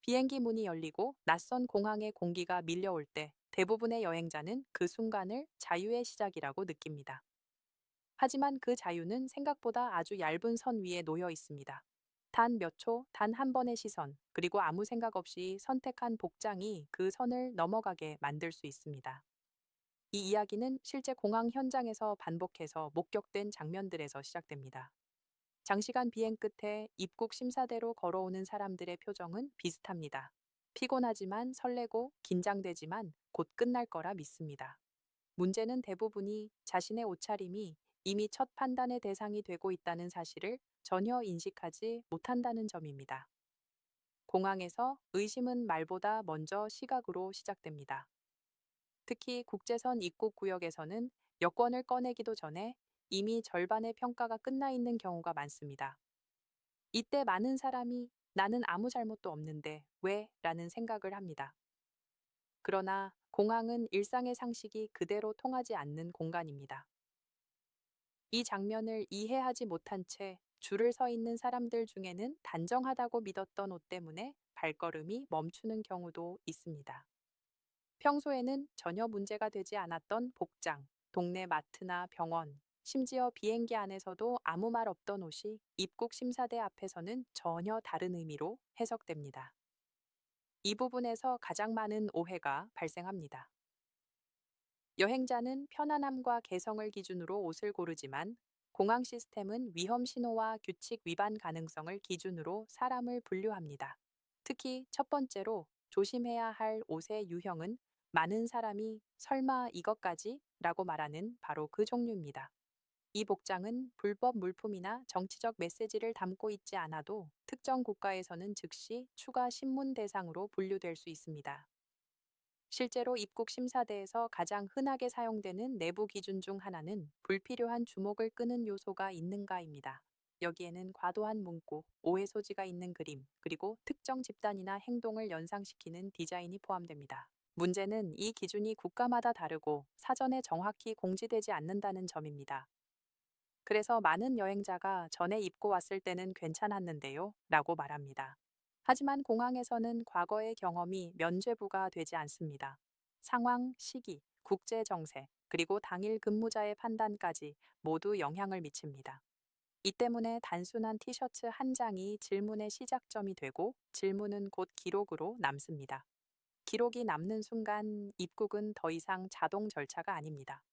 비행기 문이 열리고 낯선 공항의 공기가 밀려올 때 대부분의 여행자는 그 순간을 자유의 시작이라고 느낍니다. 하지만 그 자유는 생각보다 아주 얇은 선 위에 놓여 있습니다. 단 몇 초, 단 한 번의 시선, 그리고 아무 생각 없이 선택한 복장이 그 선을 넘어가게 만들 수 있습니다. 이 이야기는 실제 공항 현장에서 반복해서 목격된 장면들에서 시작됩니다. 장시간 비행 끝에 입국 심사대로 걸어오는 사람들의 표정은 비슷합니다. 피곤하지만 설레고 긴장되지만 곧 끝날 거라 믿습니다. 문제는 대부분이 자신의 옷차림이 이미 첫 판단의 대상이 되고 있다는 사실을 전혀 인식하지 못한다는 점입니다. 공항에서 의심은 말보다 먼저 시각으로 시작됩니다. 특히 국제선 입국 구역에서는 여권을 꺼내기도 전에 이미 절반의 평가가 끝나 있는 경우가 많습니다. 이때 많은 사람이 나는 아무 잘못도 없는데 왜? 라는 생각을 합니다. 그러나 공항은 일상의 상식이 그대로 통하지 않는 공간입니다. 이 장면을 이해하지 못한 채 줄을 서 있는 사람들 중에는 단정하다고 믿었던 옷 때문에 발걸음이 멈추는 경우도 있습니다. 평소에는 전혀 문제가 되지 않았던 복장, 동네 마트나 병원, 심지어 비행기 안에서도 아무 말 없던 옷이 입국 심사대 앞에서는 전혀 다른 의미로 해석됩니다. 이 부분에서 가장 많은 오해가 발생합니다. 여행자는 편안함과 개성을 기준으로 옷을 고르지만 공항 시스템은 위험 신호와 규칙 위반 가능성을 기준으로 사람을 분류합니다. 특히 첫 번째로 조심해야 할 옷의 유형은 많은 사람이 설마 이것까지? 라고 말하는 바로 그 종류입니다. 이 복장은 불법 물품이나 정치적 메시지를 담고 있지 않아도 특정 국가에서는 즉시 추가 신문 대상으로 분류될 수 있습니다. 실제로 입국 심사대에서 가장 흔하게 사용되는 내부 기준 중 하나는 불필요한 주목을 끄는 요소가 있는가입니다. 여기에는 과도한 문구, 오해 소지가 있는 그림, 그리고 특정 집단이나 행동을 연상시키는 디자인이 포함됩니다. 문제는 이 기준이 국가마다 다르고 사전에 정확히 공지되지 않는다는 점입니다. 그래서 많은 여행자가 전에 입고 왔을 때는 괜찮았는데요 라고 말합니다. 하지만 공항에서는 과거의 경험이 면죄부가 되지 않습니다. 상황, 시기, 국제 정세, 그리고 당일 근무자의 판단까지 모두 영향을 미칩니다. 이 때문에 단순한 티셔츠 한 장이 질문의 시작점이 되고 질문은 곧 기록으로 남습니다. 기록이 남는 순간 입국은 더 이상 자동 절차가 아닙니다.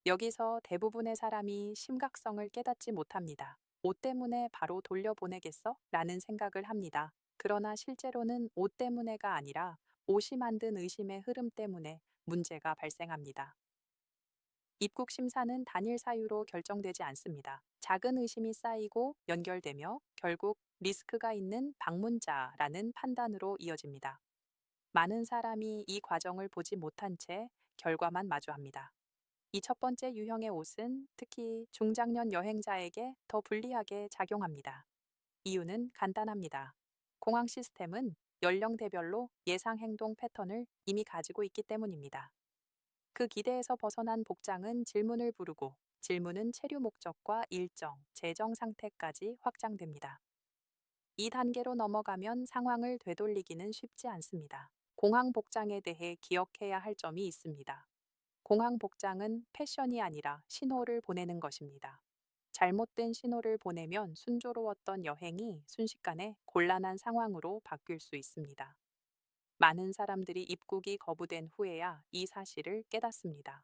여기서 대부분의 사람이 심각성을 깨닫지 못합니다. 옷 때문에 바로 돌려보내겠어? 라는 생각을 합니다. 그러나 실제로는 옷 때문에가 아니라 옷이 만든 의심의 흐름 때문에 문제가 발생합니다. 입국 심사는 단일 사유로 결정되지 않습니다. 작은 의심이 쌓이고 연결되며 결국 리스크가 있는 방문자라는 판단으로 이어집니다. 많은 사람이 이 과정을 보지 못한 채 결과만 마주합니다. 이 첫 번째 유형의 옷은 특히 중장년 여행자에게 더 불리하게 작용합니다. 이유는 간단합니다. 공항 시스템은 연령대별로 예상 행동 패턴을 이미 가지고 있기 때문입니다. 그 기대에서 벗어난 복장은 질문을 부르고 질문은 체류 목적과 일정, 재정 상태까지 확장됩니다. 이 단계로 넘어가면 상황을 되돌리기는 쉽지 않습니다. 공항 복장에 대해 기억해야 할 점이 있습니다. 공항 복장은 패션이 아니라 신호를 보내는 것입니다. 잘못된 신호를 보내면 순조로웠던 여행이 순식간에 곤란한 상황으로 바뀔 수 있습니다. 많은 사람들이 입국이 거부된 후에야 이 사실을 깨닫습니다.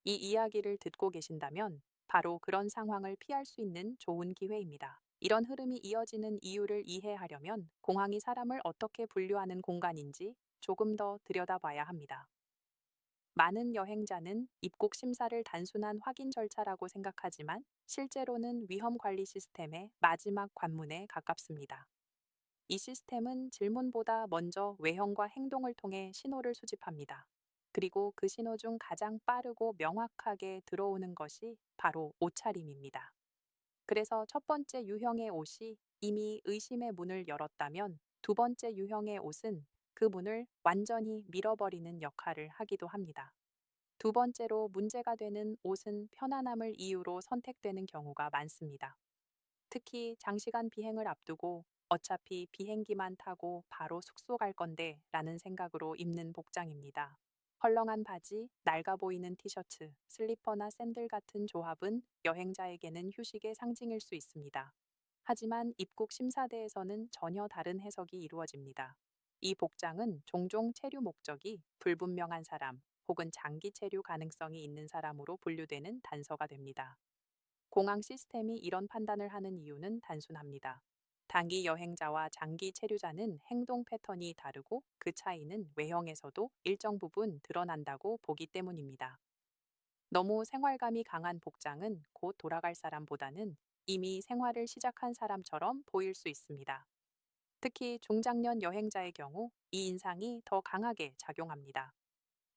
이 이야기를 듣고 계신다면 바로 그런 상황을 피할 수 있는 좋은 기회입니다. 이런 흐름이 이어지는 이유를 이해하려면 공항이 사람을 어떻게 분류하는 공간인지 조금 더 들여다봐야 합니다. 많은 여행자는 입국 심사를 단순한 확인 절차라고 생각하지만 실제로는 위험 관리 시스템의 마지막 관문에 가깝습니다. 이 시스템은 질문보다 먼저 외형과 행동을 통해 신호를 수집합니다. 그리고 그 신호 중 가장 빠르고 명확하게 들어오는 것이 바로 옷차림입니다. 그래서 첫 번째 유형의 옷이 이미 의심의 문을 열었다면 두 번째 유형의 옷은 그 문을 완전히 밀어버리는 역할을 하기도 합니다. 두 번째로 문제가 되는 옷은 편안함을 이유로 선택되는 경우가 많습니다. 특히 장시간 비행을 앞두고 어차피 비행기만 타고 바로 숙소 갈 건데 라는 생각으로 입는 복장입니다. 헐렁한 바지, 낡아 보이는 티셔츠, 슬리퍼나 샌들 같은 조합은 여행자에게는 휴식의 상징일 수 있습니다. 하지만 입국 심사대에서는 전혀 다른 해석이 이루어집니다. 이 복장은 종종 체류 목적이 불분명한 사람 혹은 장기 체류 가능성이 있는 사람으로 분류되는 단서가 됩니다. 공항 시스템이 이런 판단을 하는 이유는 단순합니다. 단기 여행자와 장기 체류자는 행동 패턴이 다르고 그 차이는 외형에서도 일정 부분 드러난다고 보기 때문입니다. 너무 생활감이 강한 복장은 곧 돌아갈 사람보다는 이미 생활을 시작한 사람처럼 보일 수 있습니다. 특히 중장년 여행자의 경우 이 인상이 더 강하게 작용합니다.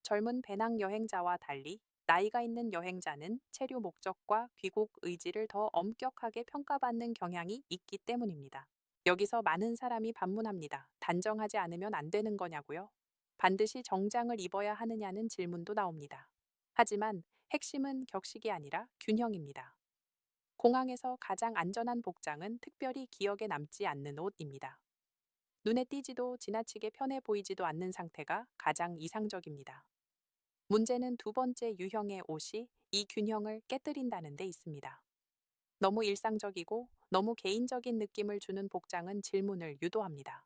젊은 배낭 여행자와 달리 나이가 있는 여행자는 체류 목적과 귀국 의지를 더 엄격하게 평가받는 경향이 있기 때문입니다. 여기서 많은 사람이 반문합니다. 단정하지 않으면 안 되는 거냐고요? 반드시 정장을 입어야 하느냐는 질문도 나옵니다. 하지만 핵심은 격식이 아니라 균형입니다. 공항에서 가장 안전한 복장은 특별히 기억에 남지 않는 옷입니다. 눈에 띄지도 지나치게 편해 보이지도 않는 상태가 가장 이상적입니다. 문제는 두 번째 유형의 옷이 이 균형을 깨뜨린다는 데 있습니다. 너무 일상적이고 너무 개인적인 느낌을 주는 복장은 질문을 유도합니다.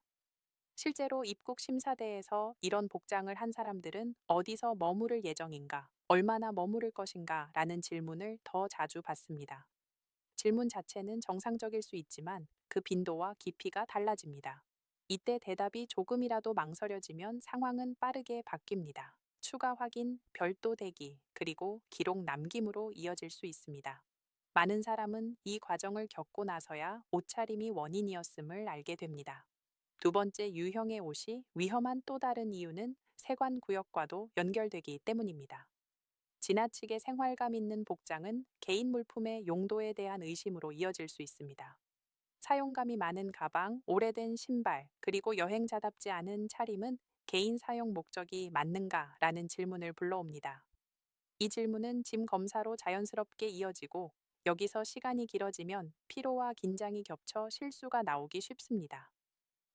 실제로 입국 심사대에서 이런 복장을 한 사람들은 어디서 머무를 예정인가, 얼마나 머무를 것인가 라는 질문을 더 자주 받습니다. 질문 자체는 정상적일 수 있지만 그 빈도와 깊이가 달라집니다. 이때 대답이 조금이라도 망설여지면 상황은 빠르게 바뀝니다. 추가 확인, 별도 대기, 그리고 기록 남김으로 이어질 수 있습니다. 많은 사람은 이 과정을 겪고 나서야 옷차림이 원인이었음을 알게 됩니다. 두 번째 유형의 옷이 위험한 또 다른 이유는 세관 구역과도 연결되기 때문입니다. 지나치게 생활감 있는 복장은 개인 물품의 용도에 대한 의심으로 이어질 수 있습니다. 사용감이 많은 가방, 오래된 신발, 그리고 여행자답지 않은 차림은 개인 사용 목적이 맞는가라는 질문을 불러옵니다. 이 질문은 짐 검사로 자연스럽게 이어지고 여기서 시간이 길어지면 피로와 긴장이 겹쳐 실수가 나오기 쉽습니다.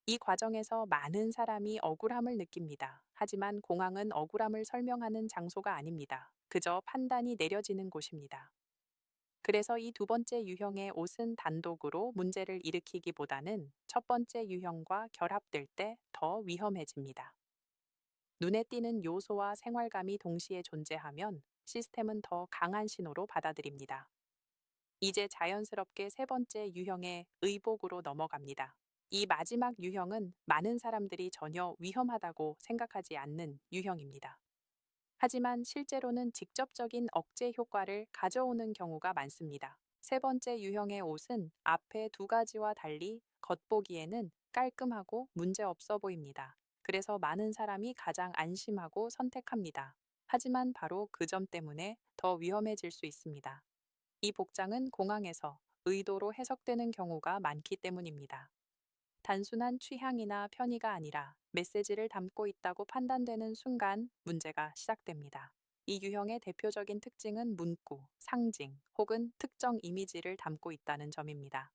이 과정에서 많은 사람이 억울함을 느낍니다. 하지만 공항은 억울함을 설명하는 장소가 아닙니다. 그저 판단이 내려지는 곳입니다. 그래서 이 두 번째 유형의 옷은 단독으로 문제를 일으키기보다는 첫 번째 유형과 결합될 때 더 위험해집니다. 눈에 띄는 요소와 생활감이 동시에 존재하면 시스템은 더 강한 신호로 받아들입니다. 이제 자연스럽게 세 번째 유형의 의복으로 넘어갑니다. 이 마지막 유형은 많은 사람들이 전혀 위험하다고 생각하지 않는 유형입니다. 하지만 실제로는 직접적인 억제 효과를 가져오는 경우가 많습니다. 세 번째 유형의 옷은 앞에 두 가지와 달리 겉보기에는 깔끔하고 문제없어 보입니다. 그래서 많은 사람이 가장 안심하고 선택합니다. 하지만 바로 그 점 때문에 더 위험해질 수 있습니다. 이 복장은 공항에서 의도로 해석되는 경우가 많기 때문입니다. 단순한 취향이나 편의가 아니라 메시지를 담고 있다고 판단되는 순간 문제가 시작됩니다. 이 유형의 대표적인 특징은 문구, 상징 혹은 특정 이미지를 담고 있다는 점입니다.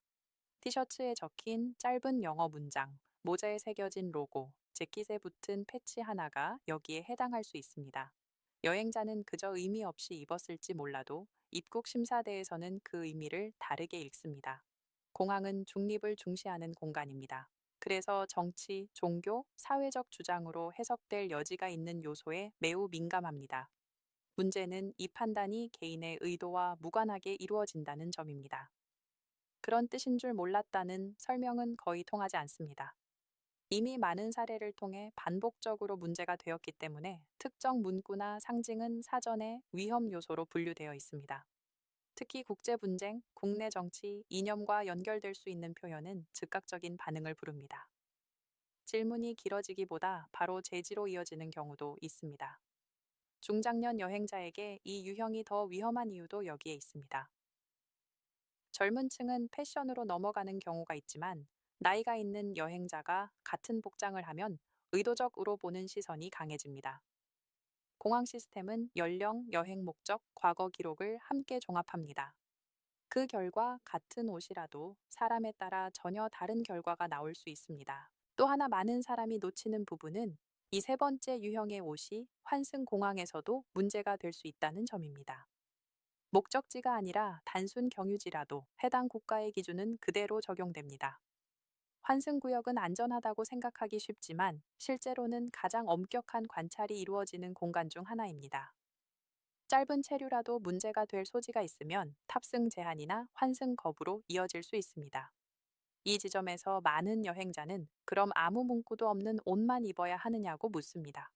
티셔츠에 적힌 짧은 영어 문장, 모자에 새겨진 로고, 재킷에 붙은 패치 하나가 여기에 해당할 수 있습니다. 여행자는 그저 의미 없이 입었을지 몰라도 입국 심사대에서는 그 의미를 다르게 읽습니다. 공항은 중립을 중시하는 공간입니다. 그래서 정치, 종교, 사회적 주장으로 해석될 여지가 있는 요소에 매우 민감합니다. 문제는 이 판단이 개인의 의도와 무관하게 이루어진다는 점입니다. 그런 뜻인 줄 몰랐다는 설명은 거의 통하지 않습니다. 이미 많은 사례를 통해 반복적으로 문제가 되었기 때문에 특정 문구나 상징은 사전에 위험 요소로 분류되어 있습니다. 특히 국제 분쟁, 국내 정치, 이념과 연결될 수 있는 표현은 즉각적인 반응을 부릅니다. 질문이 길어지기보다 바로 제지로 이어지는 경우도 있습니다. 중장년 여행자에게 이 유형이 더 위험한 이유도 여기에 있습니다. 젊은 층은 패션으로 넘어가는 경우가 있지만 나이가 있는 여행자가 같은 복장을 하면 의도적으로 보는 시선이 강해집니다. 공항 시스템은 연령, 여행 목적, 과거 기록을 함께 종합합니다. 그 결과 같은 옷이라도 사람에 따라 전혀 다른 결과가 나올 수 있습니다. 또 하나 많은 사람이 놓치는 부분은 이 세 번째 유형의 옷이 환승 공항에서도 문제가 될 수 있다는 점입니다. 목적지가 아니라 단순 경유지라도 해당 국가의 기준은 그대로 적용됩니다. 환승구역은 안전하다고 생각하기 쉽지만 실제로는 가장 엄격한 관찰이 이루어지는 공간 중 하나입니다. 짧은 체류라도 문제가 될 소지가 있으면 탑승 제한이나 환승 거부로 이어질 수 있습니다. 이 지점에서 많은 여행자는 그럼 아무 문구도 없는 옷만 입어야 하느냐고 묻습니다.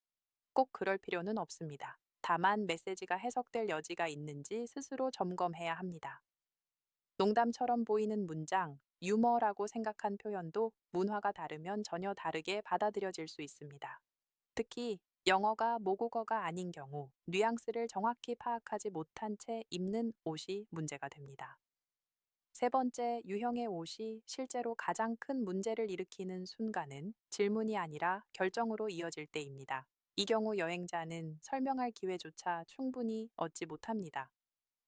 꼭 그럴 필요는 없습니다. 다만 메시지가 해석될 여지가 있는지 스스로 점검해야 합니다. 농담처럼 보이는 문장, 유머라고 생각한 표현도 문화가 다르면 전혀 다르게 받아들여질 수 있습니다. 특히 영어가 모국어가 아닌 경우 뉘앙스를 정확히 파악하지 못한 채 입는 옷이 문제가 됩니다. 세 번째 유형의 옷이 실제로 가장 큰 문제를 일으키는 순간은 질문이 아니라 결정으로 이어질 때입니다. 이 경우 여행자는 설명할 기회조차 충분히 얻지 못합니다.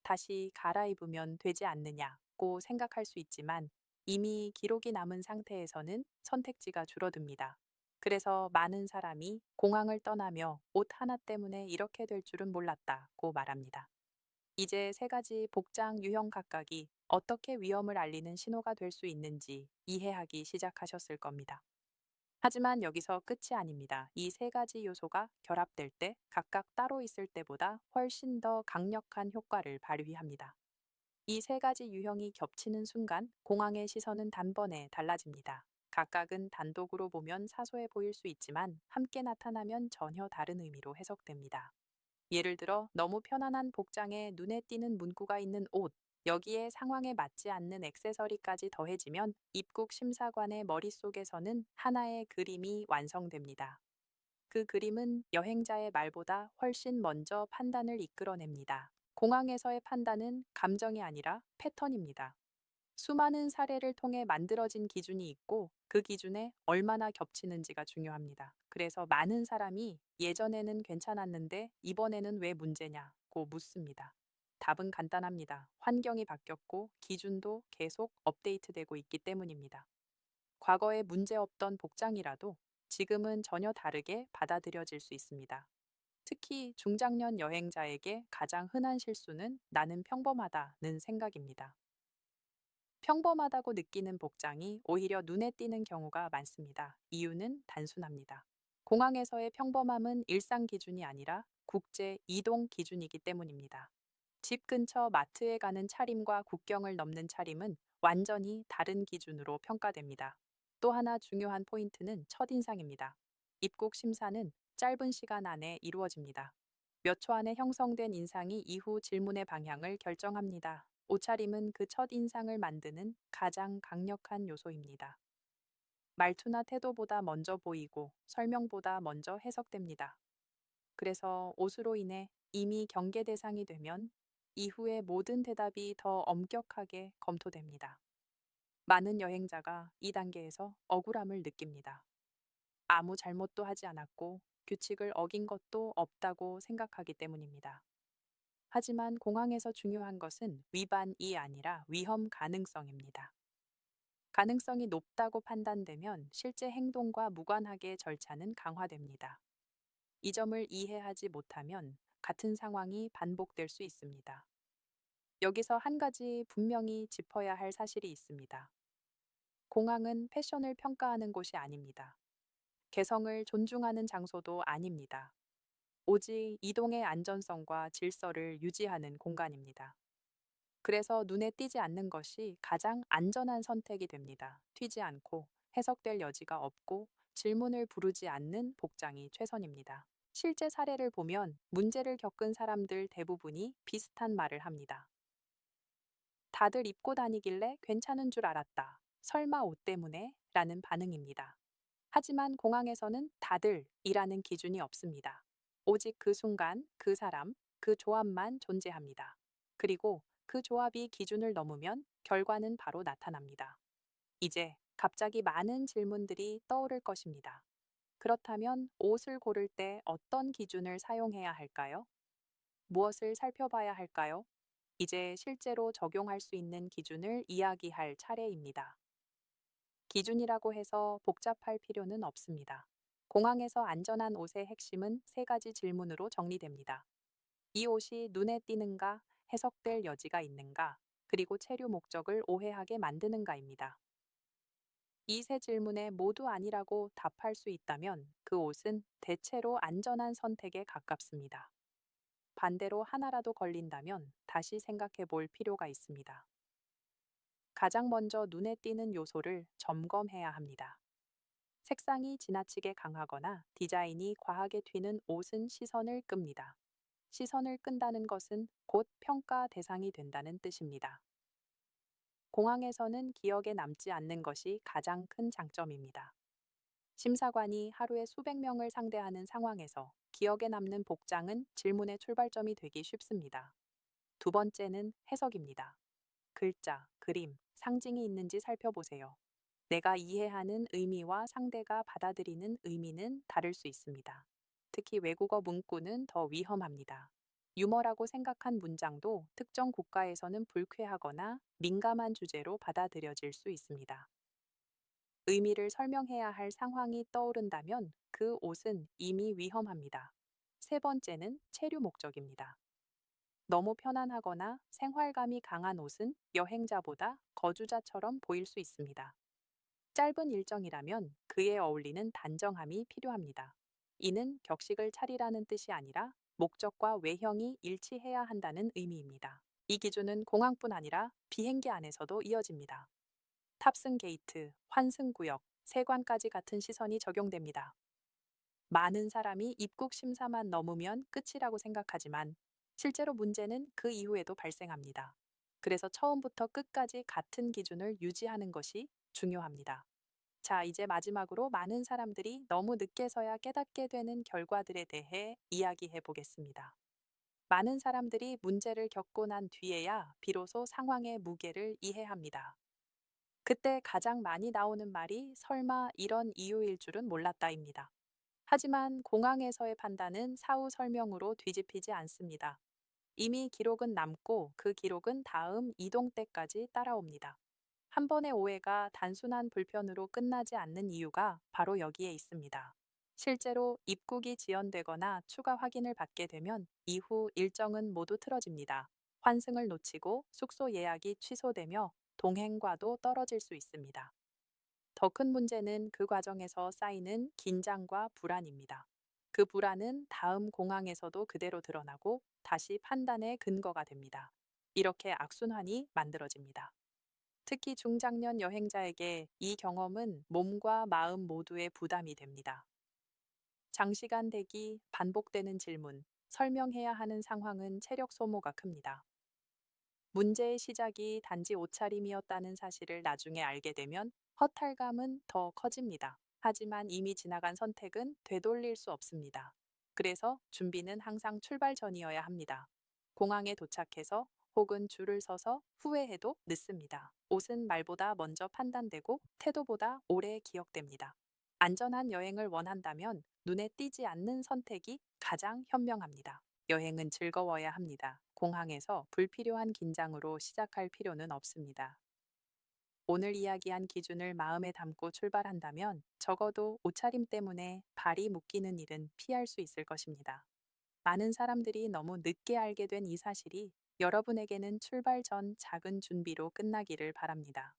다시 갈아입으면 되지 않느냐고 생각할 수 있지만 이미 기록이 남은 상태에서는 선택지가 줄어듭니다. 그래서 많은 사람이 공항을 떠나며 옷 하나 때문에 이렇게 될 줄은 몰랐다고 말합니다. 이제 세 가지 복장 유형 각각이 어떻게 위험을 알리는 신호가 될 수 있는지 이해하기 시작하셨을 겁니다. 하지만 여기서 끝이 아닙니다. 이 세 가지 요소가 결합될 때 각각 따로 있을 때보다 훨씬 더 강력한 효과를 발휘합니다. 이 세 가지 유형이 겹치는 순간 공항의 시선은 단번에 달라집니다. 각각은 단독으로 보면 사소해 보일 수 있지만 함께 나타나면 전혀 다른 의미로 해석됩니다. 예를 들어 너무 편안한 복장에 눈에 띄는 문구가 있는 옷, 여기에 상황에 맞지 않는 액세서리까지 더해지면 입국 심사관의 머릿속에서는 하나의 그림이 완성됩니다. 그 그림은 여행자의 말보다 훨씬 먼저 판단을 이끌어냅니다. 공항에서의 판단은 감정이 아니라 패턴입니다. 수많은 사례를 통해 만들어진 기준이 있고 그 기준에 얼마나 겹치는지가 중요합니다. 그래서 많은 사람이 예전에는 괜찮았는데 이번에는 왜 문제냐고 묻습니다. 답은 간단합니다. 환경이 바뀌었고 기준도 계속 업데이트되고 있기 때문입니다. 과거에 문제 없던 복장이라도 지금은 전혀 다르게 받아들여질 수 있습니다. 특히 중장년 여행자에게 가장 흔한 실수는 나는 평범하다는 생각입니다. 평범하다고 느끼는 복장이 오히려 눈에 띄는 경우가 많습니다. 이유는 단순합니다. 공항에서의 평범함은 일상 기준이 아니라 국제 이동 기준이기 때문입니다. 집 근처 마트에 가는 차림과 국경을 넘는 차림은 완전히 다른 기준으로 평가됩니다. 또 하나 중요한 포인트는 첫인상입니다. 입국 심사는 짧은 시간 안에 이루어집니다. 몇 초 안에 형성된 인상이 이후 질문의 방향을 결정합니다. 옷차림은 그 첫인상을 만드는 가장 강력한 요소입니다. 말투나 태도보다 먼저 보이고 설명보다 먼저 해석됩니다. 그래서 옷으로 인해 이미 경계 대상이 되면 이후의 모든 대답이 더 엄격하게 검토됩니다. 많은 여행자가 이 단계에서 억울함을 느낍니다. 아무 잘못도 하지 않았고 규칙을 어긴 것도 없다고 생각하기 때문입니다. 하지만 공항에서 중요한 것은 위반이 아니라 위험 가능성입니다. 가능성이 높다고 판단되면 실제 행동과 무관하게 절차는 강화됩니다. 이 점을 이해하지 못하면 같은 상황이 반복될 수 있습니다. 여기서 한 가지 분명히 짚어야 할 사실이 있습니다. 공항은 패션을 평가하는 곳이 아닙니다. 개성을 존중하는 장소도 아닙니다. 오직 이동의 안전성과 질서를 유지하는 공간입니다. 그래서 눈에 띄지 않는 것이 가장 안전한 선택이 됩니다. 튀지 않고 해석될 여지가 없고 질문을 부르지 않는 복장이 최선입니다. 실제 사례를 보면 문제를 겪은 사람들 대부분이 비슷한 말을 합니다. 다들 입고 다니길래 괜찮은 줄 알았다. 설마 옷 때문에? 라는 반응입니다. 하지만 공항에서는 다들이라는 기준이 없습니다. 오직 그 순간, 그 사람, 그 조합만 존재합니다. 그리고 그 조합이 기준을 넘으면 결과는 바로 나타납니다. 이제 갑자기 많은 질문들이 떠오를 것입니다. 그렇다면 옷을 고를 때 어떤 기준을 사용해야 할까요? 무엇을 살펴봐야 할까요? 이제 실제로 적용할 수 있는 기준을 이야기할 차례입니다. 기준이라고 해서 복잡할 필요는 없습니다. 공항에서 안전한 옷의 핵심은 세 가지 질문으로 정리됩니다. 이 옷이 눈에 띄는가, 해석될 여지가 있는가, 그리고 체류 목적을 오해하게 만드는가입니다. 이 세 질문에 모두 아니라고 답할 수 있다면 그 옷은 대체로 안전한 선택에 가깝습니다. 반대로 하나라도 걸린다면 다시 생각해 볼 필요가 있습니다. 가장 먼저 눈에 띄는 요소를 점검해야 합니다. 색상이 지나치게 강하거나 디자인이 과하게 튀는 옷은 시선을 끕니다. 시선을 끈다는 것은 곧 평가 대상이 된다는 뜻입니다. 공항에서는 기억에 남지 않는 것이 가장 큰 장점입니다. 심사관이 하루에 수백 명을 상대하는 상황에서 기억에 남는 복장은 질문의 출발점이 되기 쉽습니다. 두 번째는 해석입니다. 글자, 그림, 상징이 있는지 살펴보세요. 내가 이해하는 의미와 상대가 받아들이는 의미는 다를 수 있습니다. 특히 외국어 문구는 더 위험합니다. 유머라고 생각한 문장도 특정 국가에서는 불쾌하거나 민감한 주제로 받아들여질 수 있습니다. 의미를 설명해야 할 상황이 떠오른다면 그 옷은 이미 위험합니다. 세 번째는 체류 목적입니다. 너무 편안하거나 생활감이 강한 옷은 여행자보다 거주자처럼 보일 수 있습니다. 짧은 일정이라면 그에 어울리는 단정함이 필요합니다. 이는 격식을 차리라는 뜻이 아니라 목적과 외형이 일치해야 한다는 의미입니다. 이 기준은 공항뿐 아니라 비행기 안에서도 이어집니다. 탑승 게이트, 환승 구역, 세관까지 같은 시선이 적용됩니다. 많은 사람이 입국 심사만 넘으면 끝이라고 생각하지만 실제로 문제는 그 이후에도 발생합니다. 그래서 처음부터 끝까지 같은 기준을 유지하는 것이 중요합니다. 자, 이제 마지막으로 많은 사람들이 너무 늦게서야 깨닫게 되는 결과들에 대해 이야기해 보겠습니다. 많은 사람들이 문제를 겪고 난 뒤에야 비로소 상황의 무게를 이해합니다. 그때 가장 많이 나오는 말이 설마 이런 이유일 줄은 몰랐다입니다. 하지만 공항에서의 판단은 사후 설명으로 뒤집히지 않습니다. 이미 기록은 남고 그 기록은 다음 이동 때까지 따라옵니다. 한 번의 오해가 단순한 불편으로 끝나지 않는 이유가 바로 여기에 있습니다. 실제로 입국이 지연되거나 추가 확인을 받게 되면 이후 일정은 모두 틀어집니다. 환승을 놓치고 숙소 예약이 취소되며 동행과도 떨어질 수 있습니다. 더 큰 문제는 그 과정에서 쌓이는 긴장과 불안입니다. 그 불안은 다음 공항에서도 그대로 드러나고 다시 판단의 근거가 됩니다. 이렇게 악순환이 만들어집니다. 특히 중장년 여행자에게 이 경험은 몸과 마음 모두의 부담이 됩니다. 장시간 대기, 반복되는 질문, 설명해야 하는 상황은 체력 소모가 큽니다. 문제의 시작이 단지 옷차림이었다는 사실을 나중에 알게 되면 허탈감은 더 커집니다. 하지만 이미 지나간 선택은 되돌릴 수 없습니다. 그래서 준비는 항상 출발 전이어야 합니다. 공항에 도착해서 혹은 줄을 서서 후회해도 늦습니다. 옷은 말보다 먼저 판단되고 태도보다 오래 기억됩니다. 안전한 여행을 원한다면 눈에 띄지 않는 선택이 가장 현명합니다. 여행은 즐거워야 합니다. 공항에서 불필요한 긴장으로 시작할 필요는 없습니다. 오늘 이야기한 기준을 마음에 담고 출발한다면 적어도 옷차림 때문에 발이 묶이는 일은 피할 수 있을 것입니다. 많은 사람들이 너무 늦게 알게 된 이 사실이 여러분에게는 출발 전 작은 준비로 끝나기를 바랍니다.